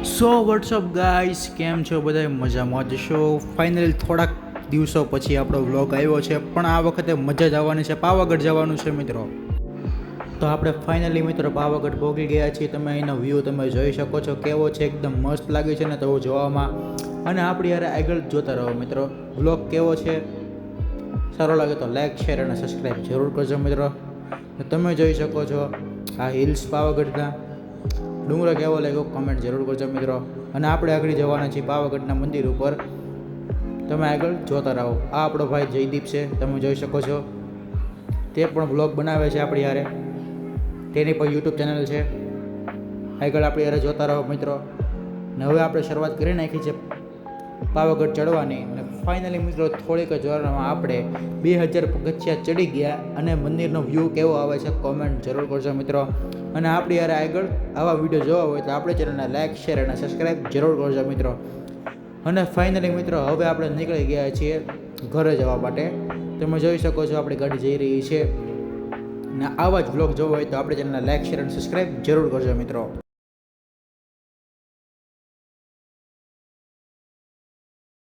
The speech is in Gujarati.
સો વોટ્સઅપ ગાઈસ, કેમ છો બધા? મજામાં જશો. ફાઇનલી થોડાક દિવસો પછી આપણો વ્લોગ આવ્યો છે, પણ આ વખતે મજા જ આવવાની છે. પાવાગઢ જવાનું છે મિત્રો. તો આપણે ફાઇનલી મિત્રો પાવાગઢ પહોંચી ગયા છીએ. તમે અહીંનો વ્યૂ તમે જોઈ શકો છો કેવો છે, એકદમ મસ્ત લાગે છે ને તો જોવામાં. અને આપણી યારે આગળ જોતા રહો મિત્રો. વ્લોગ કેવો છે, સારો લાગે તો લાઈક, શેર અને સબસ્ક્રાઈબ જરૂર કરજો મિત્રો. તમે જોઈ શકો છો આ હિલ્સ પાવાગઢના. ડુંગરો કેવો લાગ્યો કમેન્ટ જરૂર કરજો મિત્રો. અને આપણે આગળ જવાના છીએ પાવાગઢના મંદિર ઉપર. તમે આગળ જોતા રહો. આ આપણો ભાઈ જયદીપ છે, તમે જોઈ શકો છો. તે પણ બ્લોગ બનાવે છે આપણી યારે. તેની પણ યુટ્યુબ ચેનલ છે. આગળ આપણી યારે જોતા રહો મિત્રો. ને હવે આપણે શરૂઆત કરી નાખી છે પાવાગઢ ચડવાની. અને ફાઇનલી મિત્રો થોડીક જ વારમાં આપણે 2000 પગથિયા ચડી ગયા. અને મંદિરનો વ્યૂ કેવો આવે છે કોમેન્ટ જરૂર કરજો મિત્રો. અને આપણી યારે આગળ આવા વિડીયો જોવા હોય તો આપણે ચેનલને લાઈક, શેર અને સબસ્ક્રાઈબ જરૂર કરજો મિત્રો. અને ફાઇનલી મિત્રો હવે આપણે નીકળી ગયા છીએ ઘરે જવા માટે. તમે જોઈ શકો છો આપણી ગાડી જઈ રહી છે. ને આવા જ વ્લોગ જોવો હોય તો આપણે ચેનલને લાઈક, શેર અને સબસ્ક્રાઈબ જરૂર કરજો મિત્રો.